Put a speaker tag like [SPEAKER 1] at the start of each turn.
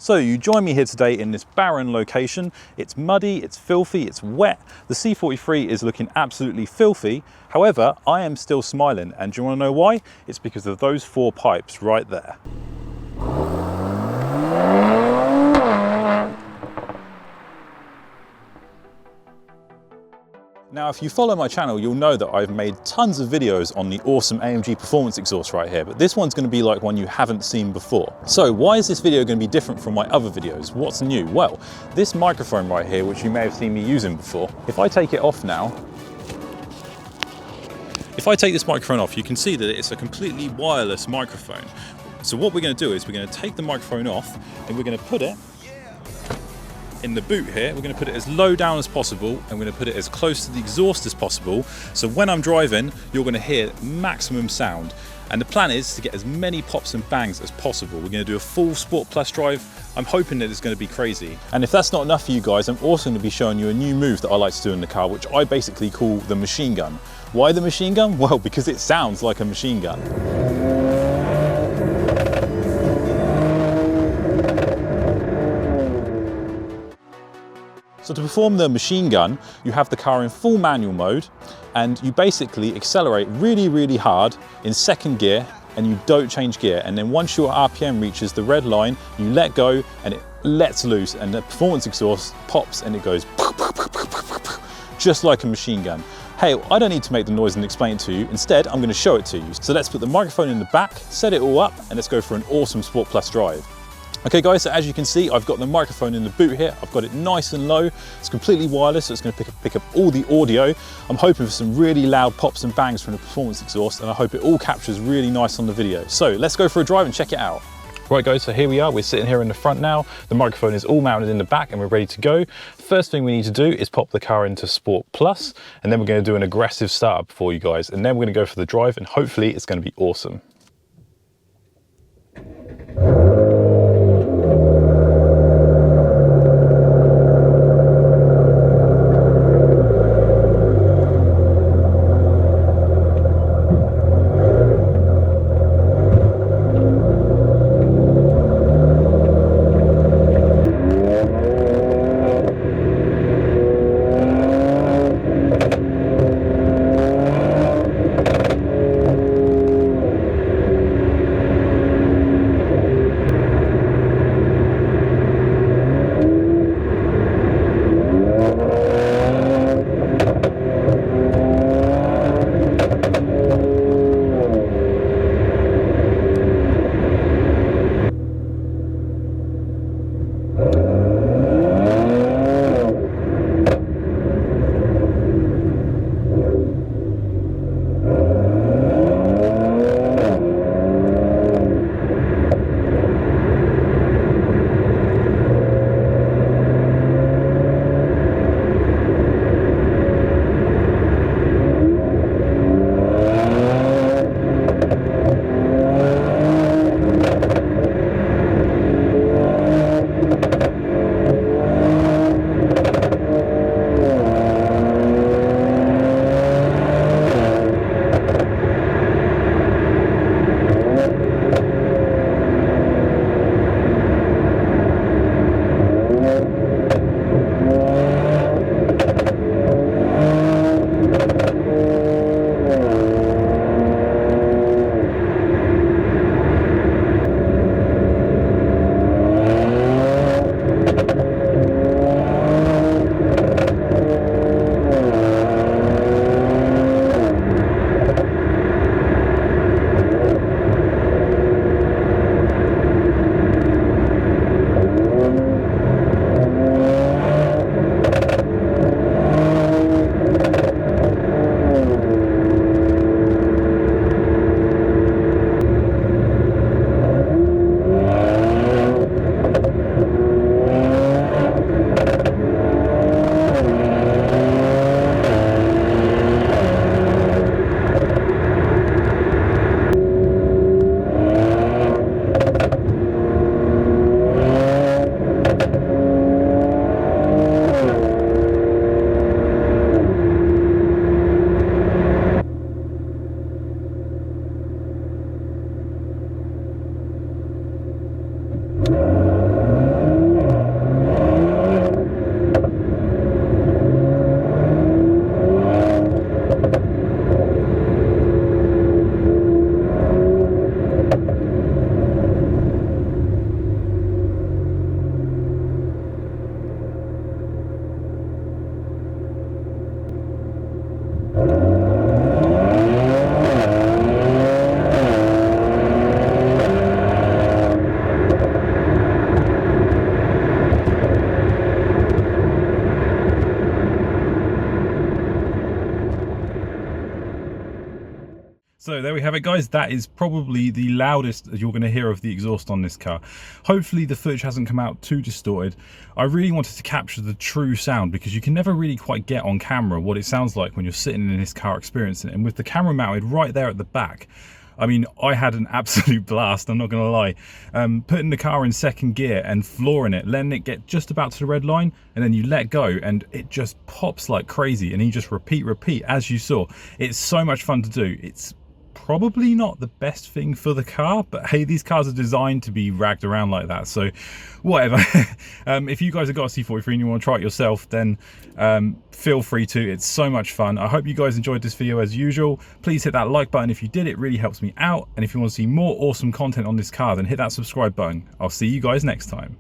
[SPEAKER 1] So you join me here today in this barren location. It's muddy, it's filthy, it's wet. The C43 is looking absolutely filthy. However, I am still smiling, and do you want to know why? It's because of those 4 pipes right there. Now, if you follow my channel, you'll know that I've made tons of videos on the awesome AMG Performance exhaust right here, but this one's going to be like one you haven't seen before. So why is this video going to be different from my other videos? What's new? Well, this microphone right here, which you may have seen me using before, if I take it off now, if I take this microphone off, you can see that it's a completely wireless microphone. So what we're going to do is we're going to take the microphone off and we're going to put it in the boot here. We're going to put it as low down as possible, and we're going to put it as close to the exhaust as possible. So when I'm driving, you're going to hear maximum sound. And the plan is to get as many pops and bangs as possible. We're going to do a full Sport Plus drive. I'm hoping that it's going to be crazy. And if that's not enough for you guys, I'm also going to be showing you a new move that I like to do in the car, which I basically call the machine gun. Why the machine gun? Well, because it sounds like a machine gun. So to perform the machine gun, you have the car in full manual mode, and you basically accelerate really, really hard in second gear, and you don't change gear. And then once your RPM reaches the red line, you let go and it lets loose, and the performance exhaust pops and it goes just like a machine gun. Hey, I don't need to make the noise and explain it to you. Instead, I'm going to show it to you. So let's put the microphone in the back, set it all up, and let's go for an awesome Sport Plus drive. Okay guys, so as you can see, I've got the microphone in the boot here. I've got it nice and low. It's completely wireless, so it's going to pick up all the audio. I'm hoping for some really loud pops and bangs from the performance exhaust, and I hope it all captures really nice on the video. So let's go for a drive and check it out. Right guys, so here we are. We're sitting here in the front now. The microphone is all mounted in the back and we're ready to go. First thing we need to do is pop the car into Sport Plus, and then we're going to do an aggressive startup for you guys, and then we're going to go for the drive, and hopefully it's going to be awesome. So there we have it, guys. That is probably the loudest you're going to hear of the exhaust on this car. Hopefully the footage hasn't come out too distorted. I really wanted to capture the true sound because you can never really quite get on camera what it sounds like when you're sitting in this car experiencing it. And with the camera mounted right there at the back, I mean, I had an absolute blast, I'm not going to lie. Putting the car in second gear and flooring it, letting it get just about to the red line, and then you let go and it just pops like crazy, and you just repeat, as you saw. It's so much fun to do. It's probably not the best thing for the car, but hey, these cars are designed to be ragged around like that, so whatever. If you guys have got a C43 and you want to try it yourself, then feel free to. It's so much fun. I hope you guys enjoyed this video as usual. Please hit that like button if you did. It really helps me out. And if you want to see more awesome content on this car, then hit that subscribe button. I'll see you guys next time.